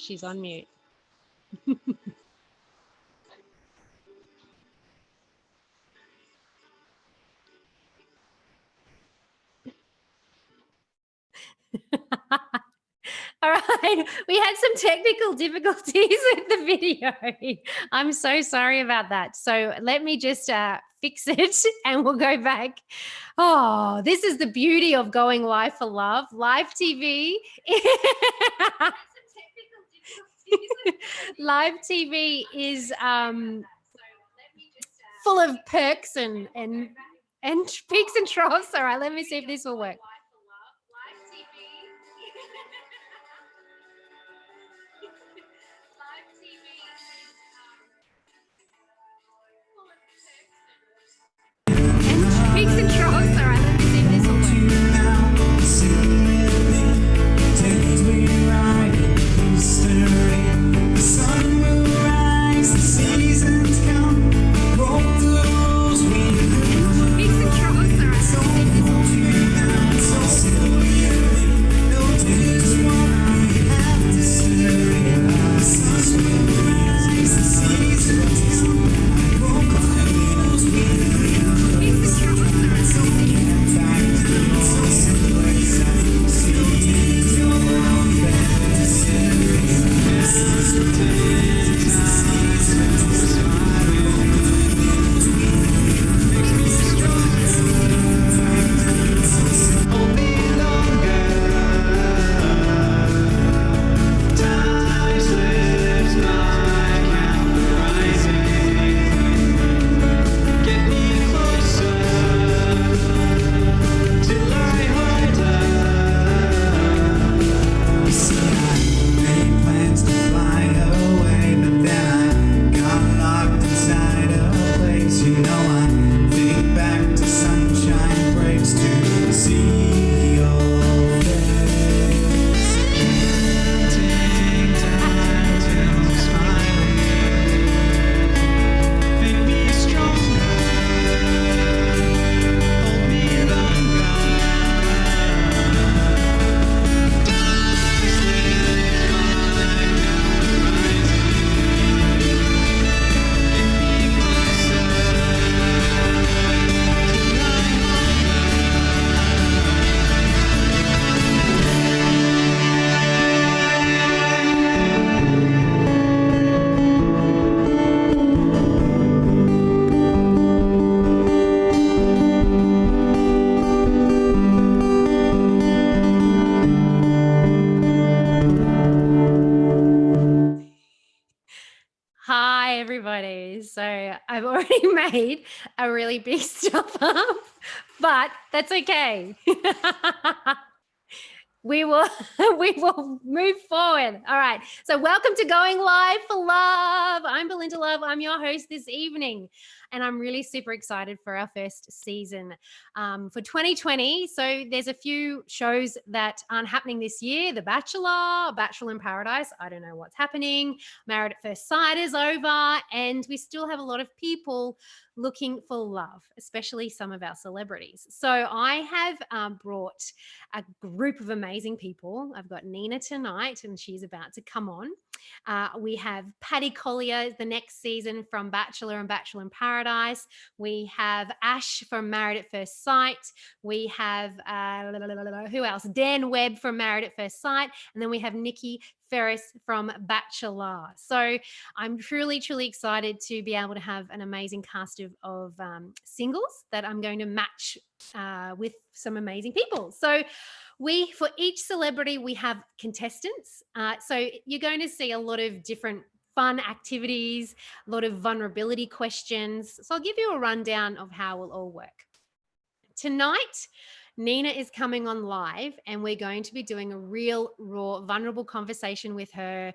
She's on mute. All right, we had some technical difficulties with the video. I'm so sorry about that. So let me just fix it and we'll go back. Oh, this is the beauty of going live for love. Live TV. Live TV is full of perks and peaks and troughs. All right, let me see if this will work. Peaks and troughs. All right, let me see if this will work. Peaks and troughs. All right, let me see if this will work. So I've already made a really big stuff up, but that's okay. We will move forward. All right. So welcome to Going Live for Love. I'm Belinda Love. I'm your host this evening. And I'm really super excited for our first season for 2020. So there's a few shows that aren't happening this year. The Bachelor, Bachelor in Paradise. I don't know what's happening. Married at First Sight is over. And we still have a lot of people looking for love, especially some of our celebrities. So I have brought a group of amazing people. I've got Nina tonight, and she's about to come on. We have Paddy Collier the next season from Bachelor and Bachelor in Paradise. We have Ash from Married at First Sight. We have who else? Dan Webb from Married at First Sight, and then we have Nikki Ferris from Bachelor. So I'm truly, truly excited to be able to have an amazing cast of singles that I'm going to match with some amazing people. So for each celebrity, we have contestants. So you're going to see a lot of different fun activities, a lot of vulnerability questions. So I'll give you a rundown of how we'll all work. Tonight, Nina is coming on live, and we're going to be doing a real, raw, vulnerable conversation with her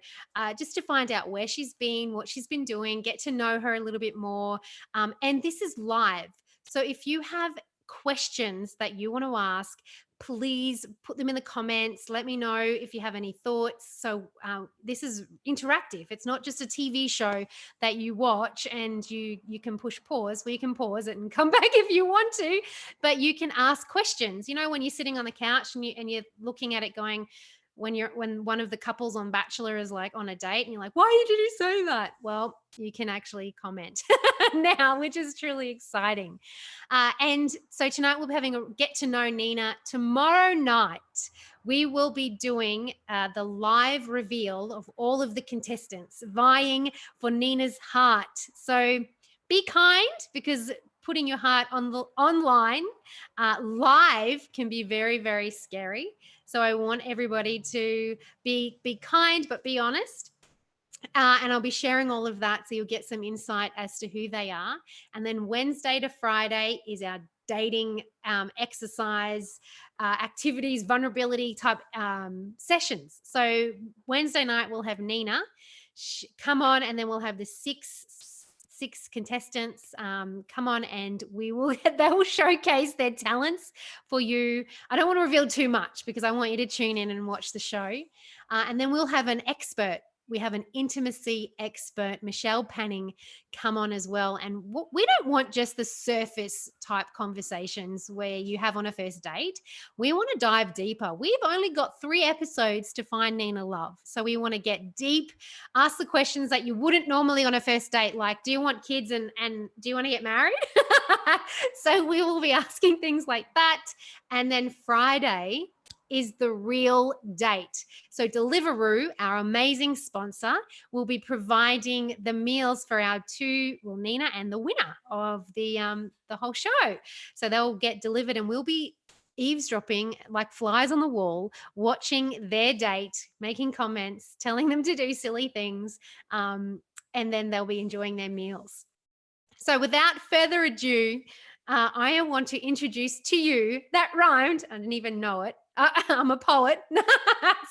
just to find out where she's been, what she's been doing, get to know her a little bit more. And this is live. So if you have questions that you want to ask, please put them in the comments. Let me know if you have any thoughts. So this is interactive. It's not just a TV show that you watch and you can push pause. Well, you can pause it and come back if you want to, but you can ask questions. You know, when you're sitting on the couch and you're looking at it going, when one of the couples on Bachelor is like on a date and you're like, why did you say that? Well, you can actually comment now, which is truly exciting. And so tonight we'll be having a get to know Nina. Tomorrow night, we will be doing the live reveal of all of the contestants vying for Nina's heart. So be kind, because putting your heart online live can be very, very scary. So I want everybody to be kind, but be honest. And I'll be sharing all of that so you'll get some insight as to who they are. And then Wednesday to Friday is our dating exercise activities, vulnerability type sessions. So Wednesday night we'll have Nina come on, and then we'll have the six contestants come on, and they will showcase their talents for you. I don't want to reveal too much because I want you to tune in and watch the show. And then we'll have an expert. We have an intimacy expert, Michelle Panning, come on as well. And we don't want just the surface type conversations where you have on a first date. We want to dive deeper. We've only got 3 episodes to find Nina Love. So we want to get deep, ask the questions that you wouldn't normally on a first date, like, do you want kids and do you want to get married? So we will be asking things like that. And then Friday is the real date. So Deliveroo, our amazing sponsor, will be providing the meals for our Nina and the winner of the whole show. So they'll get delivered, and we'll be eavesdropping like flies on the wall, watching their date, making comments, telling them to do silly things, and then they'll be enjoying their meals. So without further ado, I want to introduce to you, that rhymed, I didn't even know it. I'm a poet.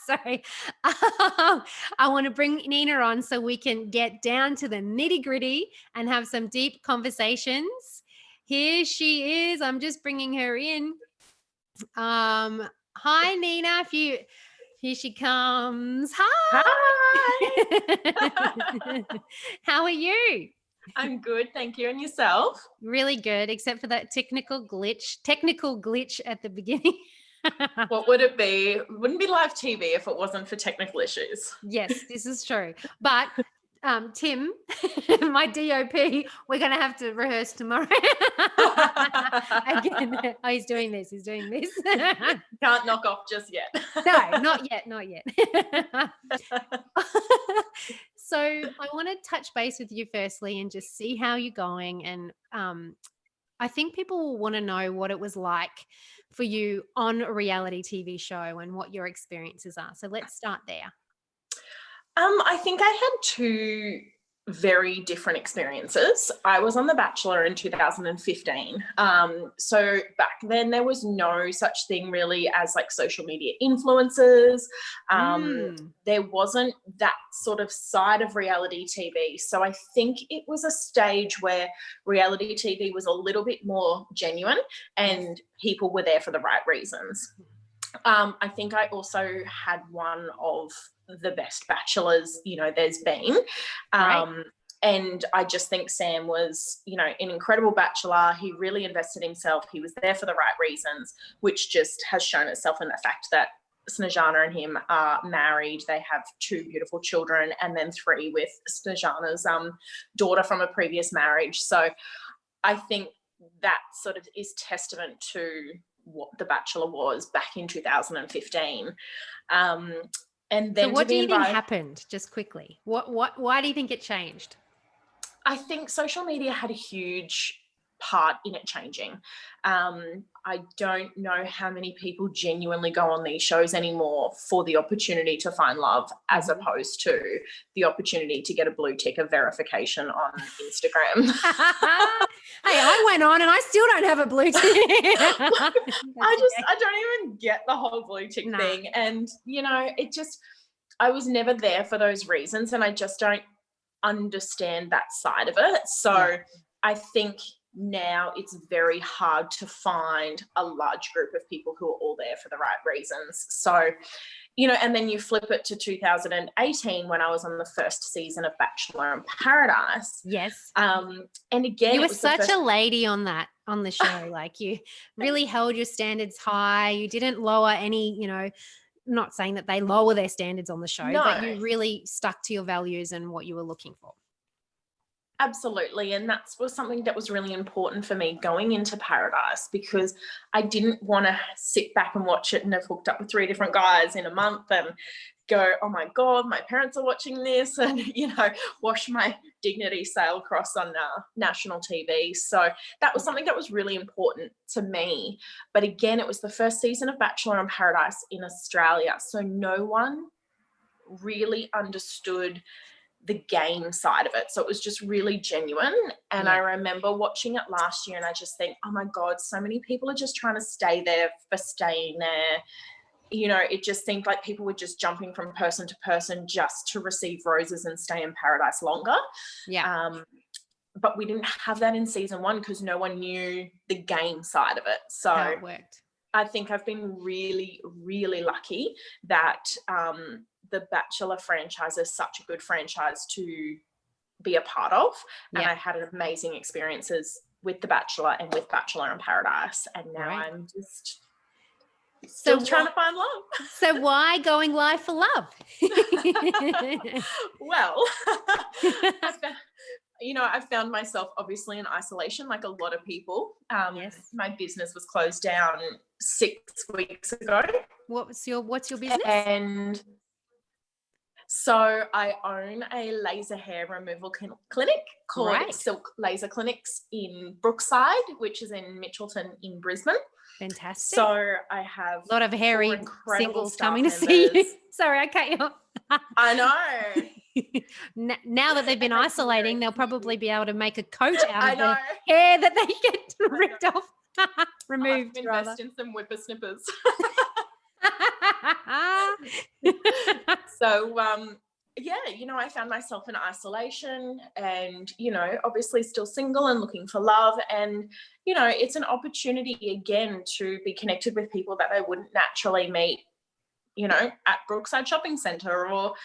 Sorry. I want to bring Nina on so we can get down to the nitty gritty and have some deep conversations. Here she is. I'm just bringing her in. Hi, Nina. Here she comes. Hi. Hi. How are you? I'm good, thank you. And yourself? Really good, except for that technical glitch at the beginning. What would it be? It wouldn't be live TV if it wasn't for technical issues. Yes, this is true. But Tim, my DOP, we're going to have to rehearse tomorrow. Again, he's doing this. Can't knock off just yet. No, not yet. So I want to touch base with you firstly and just see how you're going. And I think people will want to know what it was like for you on a reality TV show and what your experiences are. So let's start there. I think I had 2 very different experiences. I was on The Bachelor in 2015. So back then there was no such thing really as like social media influencers. There wasn't that sort of side of reality TV. So I think it was a stage where reality TV was a little bit more genuine and people were there for the right reasons. I think I also had one of the best bachelors, you know, there's been. And I just think Sam was, you know, an incredible bachelor. He really invested himself. He was there for the right reasons, which just has shown itself in the fact that Snezana and him are married. They have 2 beautiful children and then 3 with Snezana's daughter from a previous marriage. So I think that sort of is testament to what The Bachelor was back in 2015. And then so what do you think happened, just quickly? Why do you think it changed? I think social media had a huge part in it changing. I don't know how many people genuinely go on these shows anymore for the opportunity to find love as opposed to the opportunity to get a blue tick of verification on Instagram. Hey, I went on and I still don't have a blue tick. I don't even get the whole blue tick thing. And, you know, I was never there for those reasons and I just don't understand that side of it. So I think now it's very hard to find a large group of people who are all there for the right reasons. So, you know, and then you flip it to 2018 when I was on the first season of Bachelor in Paradise. Yes. And again, you were such a lady on the show. Like you really held your standards high. You didn't lower any, you know, not saying that they lower their standards on the show, but you really stuck to your values and what you were looking for. Absolutely. And that was something that was really important for me going into Paradise because I didn't want to sit back and watch it and have hooked up with 3 different guys in a month and go, oh my God, my parents are watching this and, you know, watch my dignity sail across on national TV. So that was something that was really important to me. But again, it was the first season of Bachelor in Paradise in Australia. So no one really understood the game side of it. So it was just really genuine. And I remember watching it last year and I just think, oh my God, so many people are just trying to stay there for staying there. You know, it just seemed like people were just jumping from person to person just to receive roses and stay in paradise longer. But we didn't have that in season 1 because no one knew the game side of it. So how it worked. I think I've been really, really lucky that the Bachelor franchise is such a good franchise to be a part of. And I had amazing experiences with The Bachelor and with Bachelor in Paradise. And now I'm just still trying to find love. So why going live for love? Well, I found myself obviously in isolation like a lot of people. My business was closed down 6 weeks ago. What's your business? And so I own a laser hair removal clinic called Silk Laser Clinics in Brookside, which is in Mitchelton in Brisbane. Fantastic. So I have a lot of hairy singles coming to see you. Sorry, I cut you off. I know. Now that they've been isolating, they'll probably be able to make a coat out of the hair that they get ripped off, removed. I've invested in some whippersnippers. So, I found myself in isolation and, obviously still single and looking for love. And, it's an opportunity again to be connected with people that I wouldn't naturally meet, at Brookside Shopping Centre or,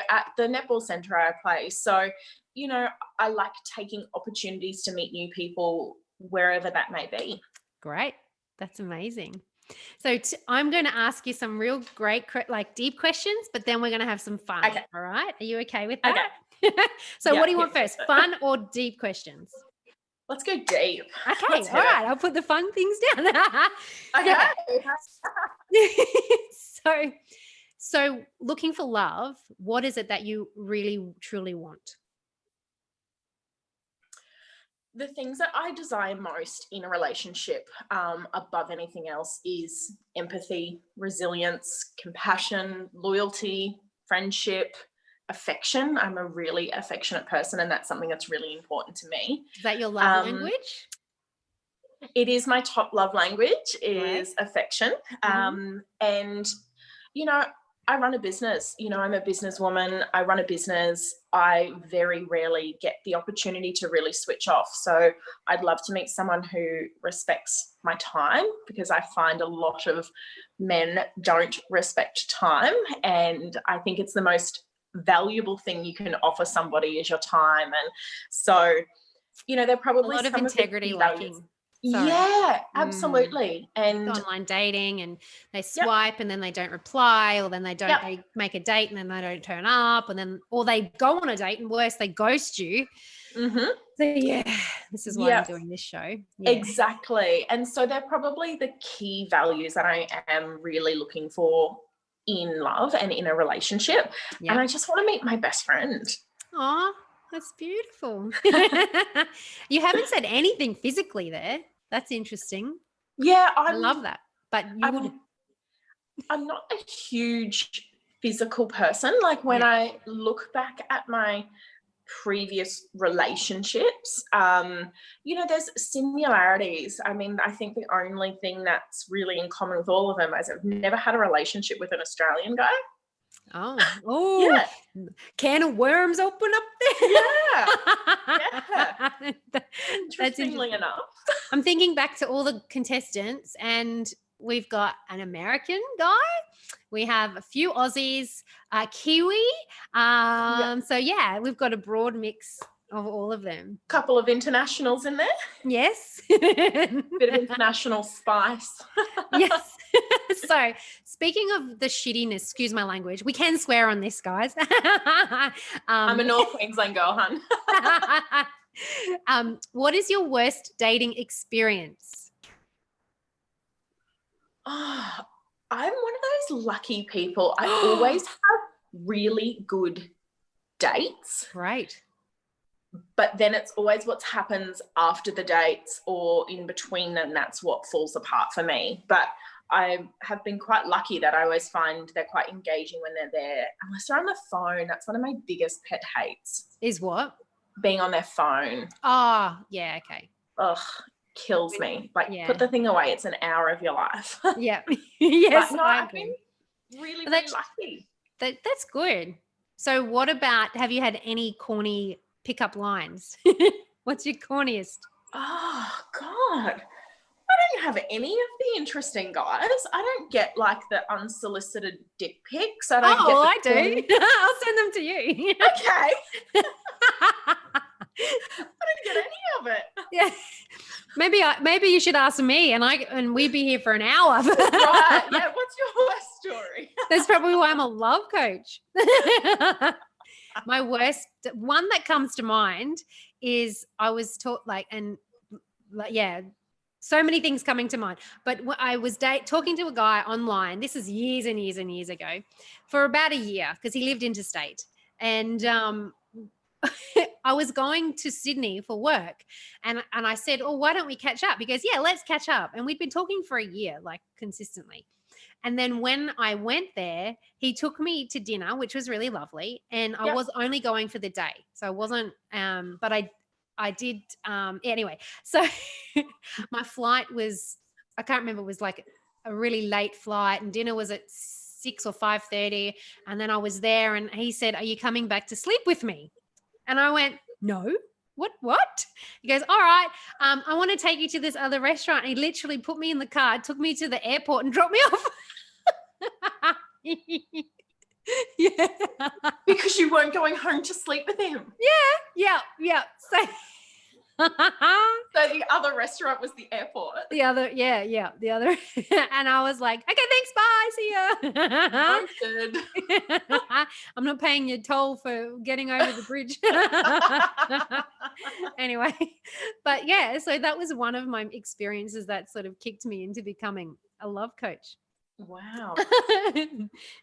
at the netball centre I play. So, I like taking opportunities to meet new people wherever that may be. Great. That's amazing. So I'm going to ask you some real great, deep questions, but then we're going to have some fun. Okay. All right. Are you okay with that? Okay. So what do you want first? Fun or deep questions? Let's go deep. Okay. All right. I'll put the fun things down. Okay. So looking for love, what is it that you really, truly want? The things that I desire most in a relationship, above anything else, is empathy, resilience, compassion, loyalty, friendship, affection. I'm a really affectionate person, and that's something that's really important to me. Is that your love language? It is my top love language is affection. And, you know, I run a business. You know, I'm a businesswoman. I run a business. I very rarely get the opportunity to really switch off. So I'd love to meet someone who respects my time, because I find a lot of men don't respect time. And I think it's the most valuable thing you can offer somebody is your time. And so, you know, they're probably a lot of integrity lacking. Sorry. Yeah, absolutely. And online dating, and they swipe and then they don't reply, or then they don't they make a date and then they don't turn up, and then or they go on a date and worse, they ghost you. So this is why I'm doing this show. Exactly. And so they're probably the key values that I am really looking for in love and in a relationship. And I just want to meet my best friend. Oh, that's beautiful. You haven't said anything physically there. That's interesting. Yeah, I love that. But I'm not a huge physical person. Like when I look back at my previous relationships, you know, there's similarities. I mean, I think the only thing that's really in common with all of them is I've never had a relationship with an Australian guy. Oh, yeah. Can of worms open up there? Interestingly enough. I'm thinking back to all the contestants, and we've got an American guy. We have a few Aussies, COOEE. So, yeah, we've got a broad mix of all of them. Couple of internationals in there. Yes. Bit of international spice. Yes. So, speaking of the shittiness, excuse my language, we can swear on this, guys. I'm a North Queensland girl, hun. What is your worst dating experience? Oh, I'm one of those lucky people. I always have really good dates. Right. But then it's always what happens after the dates or in between them, that's what falls apart for me. But I have been quite lucky that I always find they're quite engaging when they're there. Unless they're on the phone, that's one of my biggest pet hates. Is what? Being on their phone. Oh, yeah, okay. Ugh, kills me. Like, put the thing away. It's an hour of your life. Yeah. Yes, but no, I've been really, really lucky. That's good. So what about, have you had any corny pickup lines? What's your corniest? Oh, God. I don't have any of the interesting guys. I don't get like the unsolicited dick pics. I don't I do. I'll send them to you. Okay. I don't get any of it. Yeah. Maybe you should ask me, and we'd be here for an hour. Right. Yeah. What's your worst story? That's probably why I'm a love coach. My worst one that comes to mind is I was taught so many things coming to mind. But I was talking to a guy online. This is years and years and years ago, for about a year, because he lived interstate. And I was going to Sydney for work, and I said, "Oh, why don't we catch up?" He goes, "Yeah, let's catch up." And we'd been talking for a year, like consistently. And then when I went there, he took me to dinner, which was really lovely. And I was only going for the day, so I wasn't. But I did anyway. So my flight was, I can't remember, it was like a really late flight, and dinner was at 6 or 5:30. And then I was there, and he said, "Are you coming back to sleep with me?" And I went, "No. What?" He goes, "All right, I want to take you to this other restaurant." And he literally put me in the car, took me to the airport and dropped me off. Yeah. Because you weren't going home to sleep with him. Yeah. So the other restaurant was the airport. The other. And I was like, "Okay, thanks, bye, see ya." Noted. I'm not paying your toll for getting over the bridge. Anyway, but yeah, so that was one of my experiences that sort of kicked me into becoming a love coach. Wow.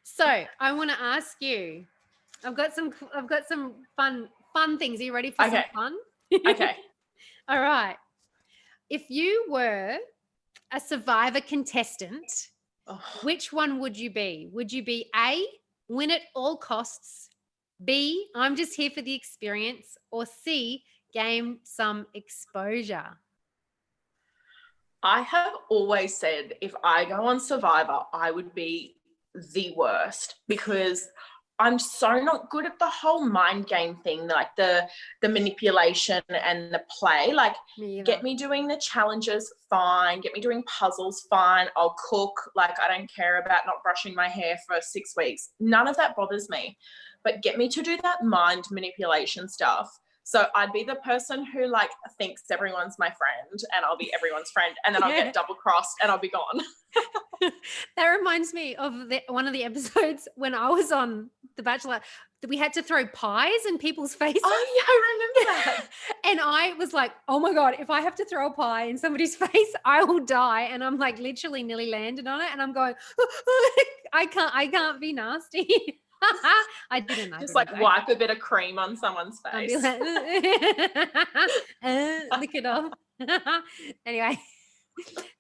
So I want to ask you, I've got some fun things. Are you ready for some fun? Okay. All right. If you were a Survivor contestant, which one would you be? Would you be A, win at all costs, B, I'm just here for the experience, or C, gain some exposure? I have always said if I go on Survivor, I would be the worst because I'm so not good at the whole mind game thing, like the manipulation and the play. Like, Me get either. me doing the challenges, fine. Get me doing puzzles, fine. I'll cook. Like, I don't care about not brushing my hair for 6 weeks. None of that bothers me. But get me to do that mind manipulation stuff. So I'd be the person who like thinks everyone's my friend and I'll be everyone's friend, and then I'll get double crossed and I'll be gone. That reminds me of one of the episodes when I was on The Bachelor. We had to throw pies in people's faces. Oh yeah, I remember that. And I was like, oh my God, if I have to throw a pie in somebody's face, I will die. And I'm like literally nearly landed on it. And I'm going, I can't be nasty. I didn't. Just like wipe a bit of cream on someone's I'd face. be like, lick it off. Anyway,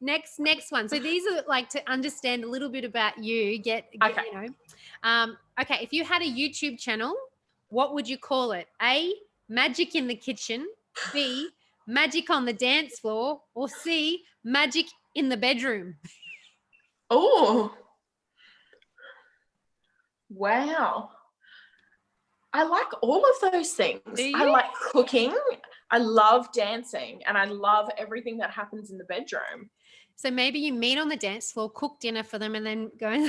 next one. So these are like to understand a little bit about you. Okay. You know. Okay, if you had a YouTube channel, what would you call it? A, Magic in the Kitchen. B, Magic on the Dance Floor. Or C, Magic in the Bedroom. Oh, wow. I like all of those things. I like cooking. I love dancing, and I love everything that happens in the bedroom. So maybe you meet on the dance floor, cook dinner for them, and then go.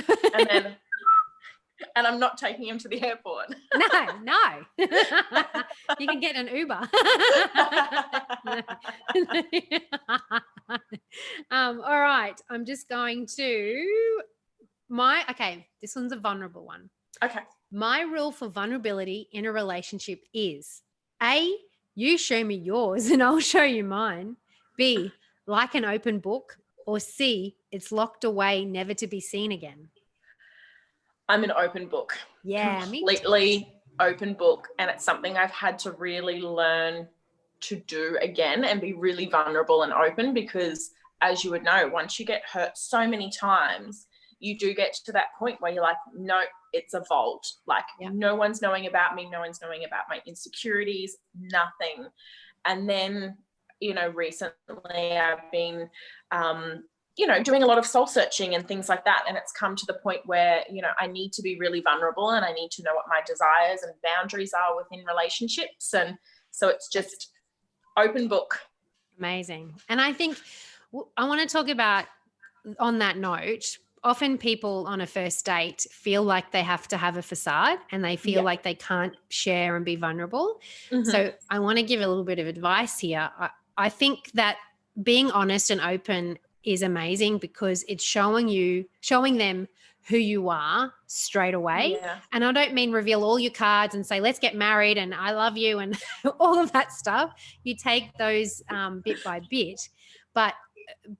And I'm not taking him to the airport. No. You can get an Uber. All right. I'm just going to okay, this one's a vulnerable one. Okay. My rule for vulnerability in a relationship is A, you show me yours and I'll show you mine. B, like an open book. Or C, it's locked away, never to be seen again. I'm an open book. Yeah, completely open book. And it's something I've had to really learn to do again and be really vulnerable and open, because as you would know, once you get hurt so many times, you do get to that point where you're like, no, it's a vault. Like, no one's knowing about me. No one's knowing about my insecurities, nothing. And then, you know, recently I've been, you know, doing a lot of soul searching and things like that. And it's come to the point where, you know, I need to be really vulnerable and I need to know what my desires and boundaries are within relationships. And so it's just open book. Amazing. And I think I want to talk about, on that note, often people on a first date feel like they have to have a facade and they feel like they can't share and be vulnerable. Mm-hmm. So I want to give a little bit of advice here. I think that being honest and open is amazing because it's showing them who you are straight away. Yeah. And I don't mean reveal all your cards and say, let's get married and I love you and all of that stuff. You take those bit by bit, but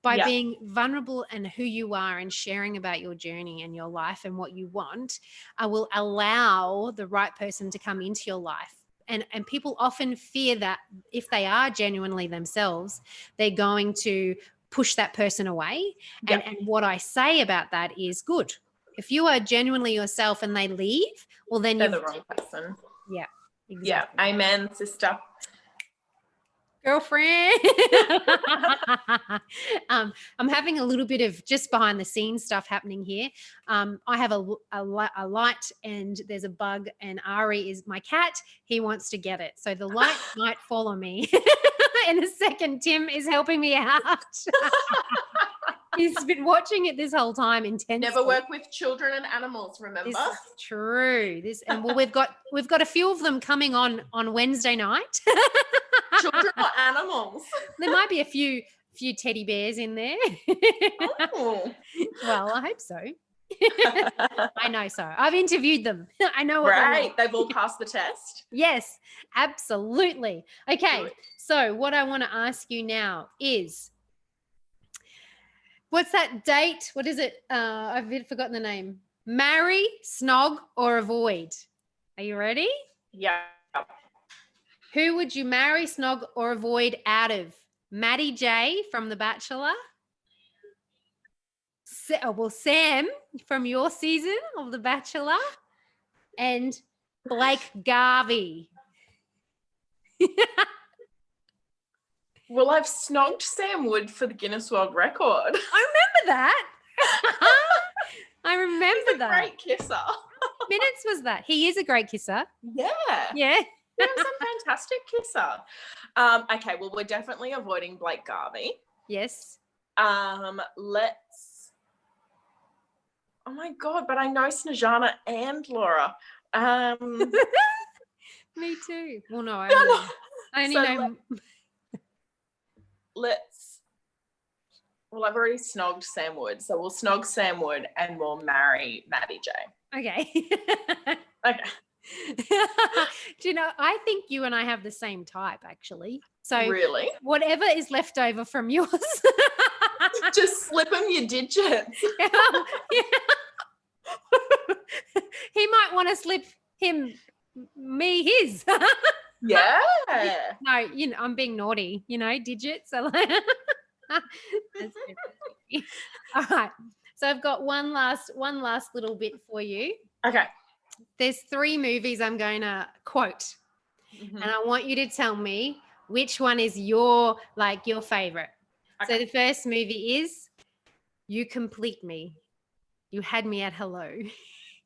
by being vulnerable and who you are and sharing about your journey and your life and what you want, will allow the right person to come into your life. And people often fear that if they are genuinely themselves, they're going to push that person away. And what I say about that is good. If you are genuinely yourself and they leave, well, then they're the wrong person. Yeah, exactly. Yeah, amen, sister. Girlfriend. I'm having a little bit of just behind the scenes stuff happening here. I have a light and there's a bug, and Ari is my cat. He wants to get it. So the light might fall on me. In a second, Tim is helping me out. He's been watching it this whole time intensely. Never work with children and animals, remember? This is true. And well, we've got a few of them coming on Wednesday night. Children or animals? There might be a few teddy bears in there. Oh. Well, I hope so. I know so. I've interviewed them. I know what right. They've all passed the test. Yes, absolutely. Okay, good. So what I want to ask you now is, what's that date? What is it? I've forgotten the name. Marry, snog, or avoid? Are you ready? Yeah. Who would you marry, snog, or avoid out of? Maddie J from The Bachelor. Sam from your season of The Bachelor. And Blake Garvey. Well, I've snogged Sam Wood for the Guinness World Record. I remember that. I remember He's a that. great kisser. Minutes was that? He is a great kisser. Yeah. Yeah. He was a fantastic kisser. Okay, well, we're definitely avoiding Blake Garvey. Yes. Let's. Oh my God, but I know Snejana and Laura. Me too. Well, no, I No. only So know. Well, I've already snogged Sam Wood, so we'll snog Sam Wood and we'll marry Maddie J. Okay. Okay. Do you know, I think you and I have the same type, actually. So Really? whatever is left over from yours. Just slip him your digits. Yeah. He might want to slip me his. Yeah. No, I'm being naughty, digits. So like, that's good. All right. So I've got one last little bit for you. Okay. There's 3 movies I'm going to quote. Mm-hmm. And I want you to tell me which one is your favorite. Okay. So the first movie is You Complete Me. You Had Me at Hello.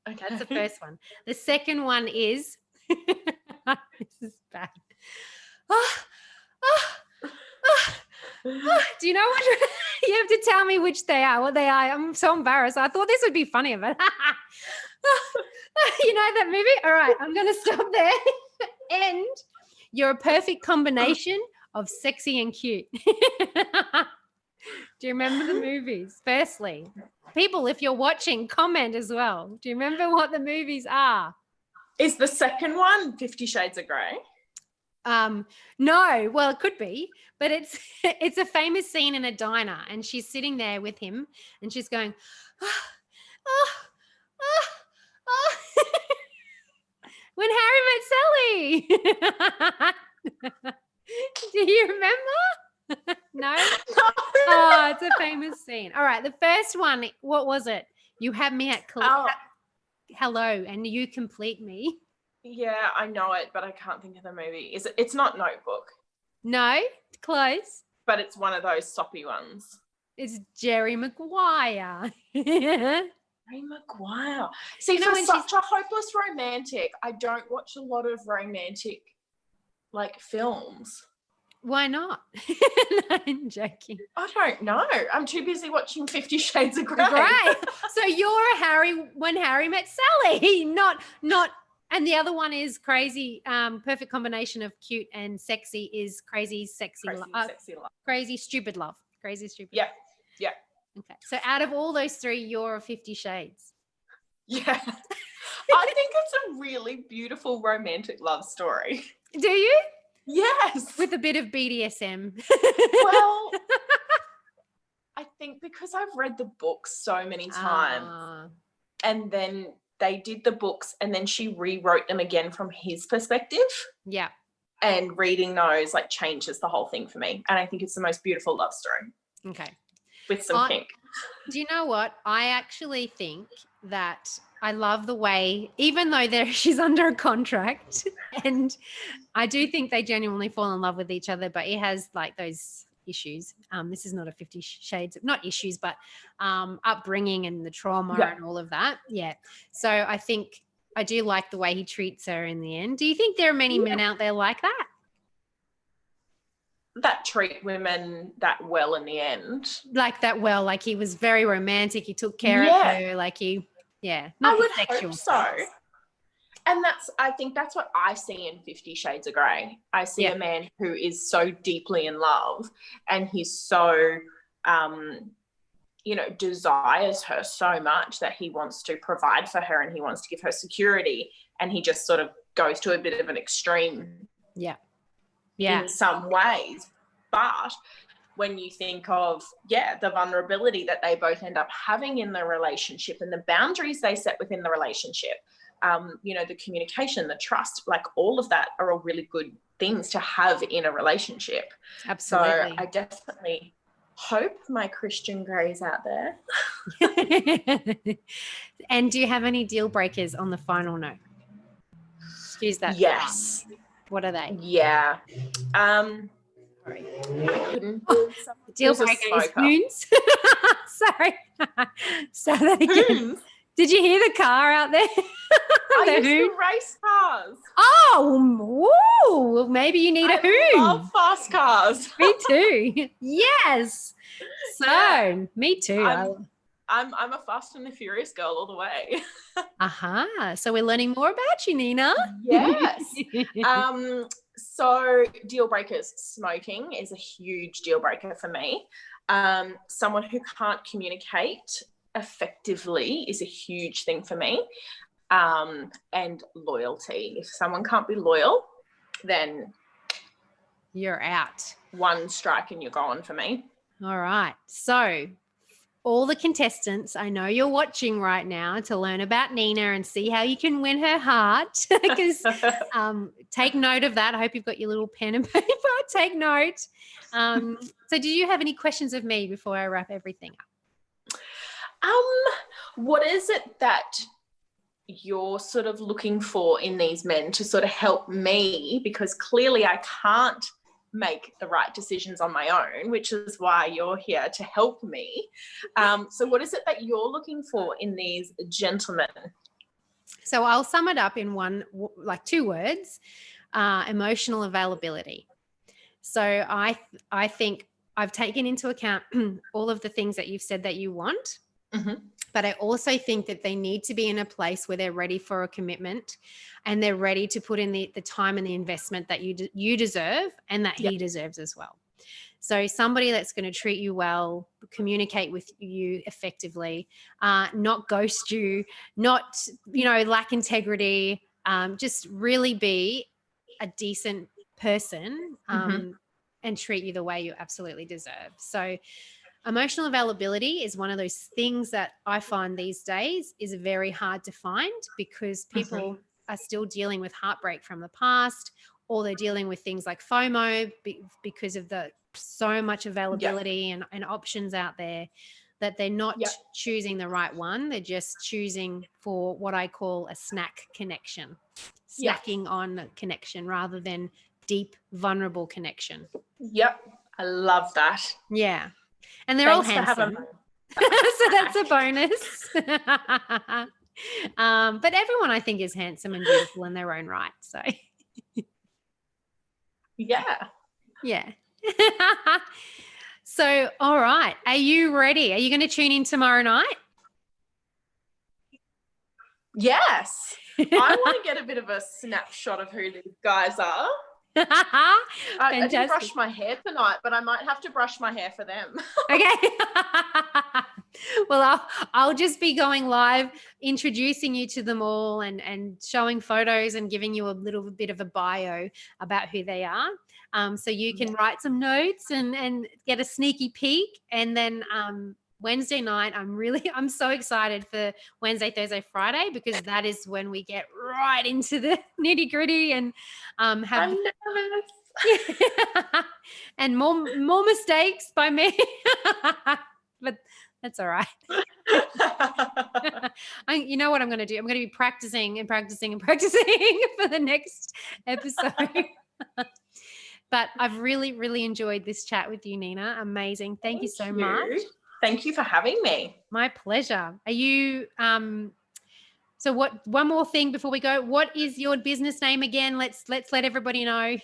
Okay. That's the first one. The second one is this is bad. Do you know what? You have to tell me what they are. I'm so embarrassed. I thought this would be funny, but you know that movie? All right, I'm going to stop there. And you're a perfect combination of sexy and cute. Do you remember the movies? Firstly, people, if you're watching, comment as well. Do you remember what the movies are? Is the second one 50 Shades of Grey? No, well, it could be, but it's a famous scene in a diner, and she's sitting there with him, and she's going, when Harry met Sally. Do you remember? No? Oh, it's a famous scene. All right, the first one, what was it? You had me at hello, and you complete me. Yeah, I know it, but I can't think of the movie. It's not Notebook. No, close. But it's one of those soppy ones. It's Jerry Maguire. Jerry Maguire. See, for such a hopeless romantic, I don't watch a lot of romantic films. Why not? No, I'm joking. I don't know. I'm too busy watching 50 Shades of Grey. Right. So you're a When Harry Met Sally, not. And the other one is crazy. Perfect combination of cute and sexy is Crazy Sexy Love. Crazy Stupid Love. Crazy Stupid. Yeah. Love. Yeah. Okay. So out of all those 3, you're a 50 Shades. Yeah. I think it's a really beautiful romantic love story. Do you? Yes. With a bit of BDSM. Well, I think because I've read the books so many times, and then they did the books and then she rewrote them again from his perspective. Yeah. And reading those changes the whole thing for me. And I think it's the most beautiful love story. Okay. With some kink. Do you know what? I actually think that I love the way, even though she's under a contract, and I do think they genuinely fall in love with each other, but he has those issues. This is not a 50 Shades, not issues, but upbringing and the trauma and all of that. Yeah. So I think I do like the way he treats her in the end. Do you think there are many men out there like that? That treat women that well in the end. Like that well, he was very romantic. He took care of her. Not I would sexual hope so. And I think that's what I see in 50 Shades of Grey. I see a man who is so deeply in love, and he's so, desires her so much that he wants to provide for her and he wants to give her security, and he just sort of goes to a bit of an extreme in some ways. But when you think of, the vulnerability that they both end up having in the relationship and the boundaries they set within the relationship, the communication, the trust, all of that are all really good things to have in a relationship. Absolutely. So I definitely hope my Christian Greys out there. And do you have any deal breakers on the final note? Excuse that. Yes. What are they? Yeah. Sorry. I couldn't. Deal Who's a breaker is smoker? hoons. Sorry. Say that again. Hoons? Did you hear the car out there? I The used hoon? to race cars. Oh, well, maybe you need a I hoon. love fast cars. Me too. Yes. So, Yeah. me too. I'm a Fast and the Furious girl all the way. Aha. So we're learning more about you, Nina. Yes. So deal breakers, smoking is a huge deal breaker for me. Someone who can't communicate effectively is a huge thing for me. And loyalty. If someone can't be loyal, then You're out. one strike and you're gone for me. All right. So all the contestants, I know you're watching right now to learn about Nina and see how you can win her heart. Because take note of that. I hope you've got your little pen and paper. Take note. So do you have any questions of me before I wrap everything up? What is it that you're sort of looking for in these men to sort of help me? Because clearly I can't make the right decisions on my own, which is why you're here to help me. So what is it that you're looking for in these gentlemen? So I'll sum it up in two words, emotional availability. So I think I've taken into account all of the things that you've said that you want, but I also think that they need to be in a place where they're ready for a commitment and they're ready to put in the time and the investment that you deserve and that he deserves as well. So somebody that's going to treat you well, communicate with you effectively, not ghost you, not, lack integrity, just really be a decent person and treat you the way you absolutely deserve. So emotional availability is one of those things that I find these days is very hard to find because people are still dealing with heartbreak from the past, or they're dealing with things like FOMO because of the so much availability and options out there that they're not choosing the right one. They're just choosing for what I call a snack connection, snacking on connection rather than deep, vulnerable connection. Yep. I love that. Yeah. And they're all handsome. So that's a bonus. But everyone I think is handsome and beautiful in their own right. So yeah. So, all right. Are you ready? Are you going to tune in tomorrow night? Yes. I want to get a bit of a snapshot of who these guys are. I didn't brush my hair tonight, but I might have to brush my hair for them. Okay. Well, I'll just be going live, introducing you to them all and showing photos and giving you a little bit of a bio about who they are. So you can write some notes and get a sneaky peek. And then Wednesday night, I'm so excited for Wednesday, Thursday, Friday, because that is when we get right into the nitty gritty and have I'm nervous. and more mistakes by me. But that's all right. You know what I'm going to do? I'm going to be practicing and practicing and practicing for the next episode. But I've really, really enjoyed this chat with you, Nina. Amazing. Thank you so much. Thank you for having me. My pleasure. Are you so one more thing before we go, what is your business name again? Let's let everybody know.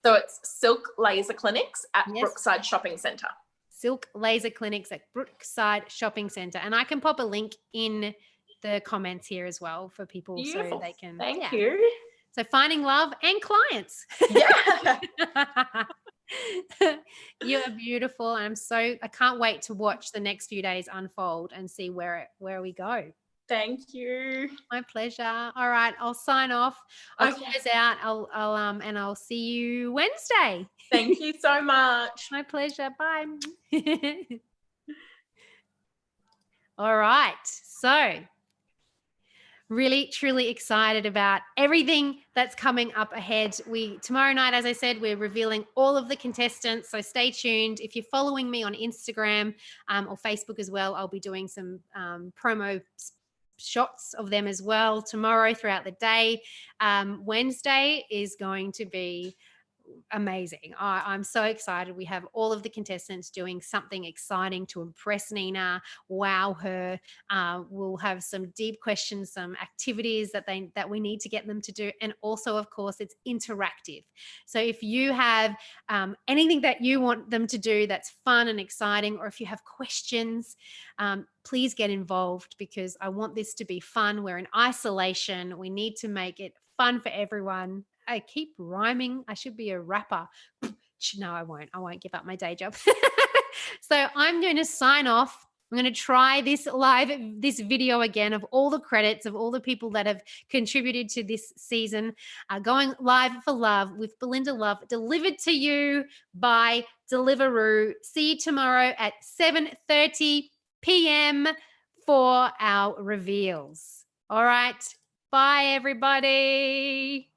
So it's Silk Laser Clinics at Brookside Shopping Centre. Silk Laser Clinics at Brookside Shopping Centre. And I can pop a link in the comments here as well for people. Beautiful. So they can. Thank you. So finding love and clients. Yeah. You are beautiful. And I can't wait to watch the next few days unfold and see where we go. Thank you. My pleasure. All right, I'll sign off. I'll close out. I'll see you Wednesday. Thank you so much. My pleasure. Bye. All right. So really, truly excited about everything that's coming up ahead. Tomorrow night, as I said, we're revealing all of the contestants. So stay tuned. If you're following me on Instagram or Facebook as well, I'll be doing some promo shots of them as well tomorrow throughout the day. Wednesday is going to be amazing. I'm so excited. We have all of the contestants doing something exciting to impress Nina, wow her. We'll have some deep questions, some activities that we need to get them to do, and also, of course, it's interactive. So if you have anything that you want them to do that's fun and exciting, or if you have questions, please get involved, because I want this to be fun. We're in isolation. We need to make it fun for everyone. I keep rhyming. I should be a rapper. No, I won't. I won't give up my day job. So I'm going to sign off. I'm going to try this video again of all the credits of all the people that have contributed to this season. Going live for love with Belinda Love, delivered to you by Deliveroo. See you tomorrow at 7:30 p.m. for our reveals. All right. Bye, everybody.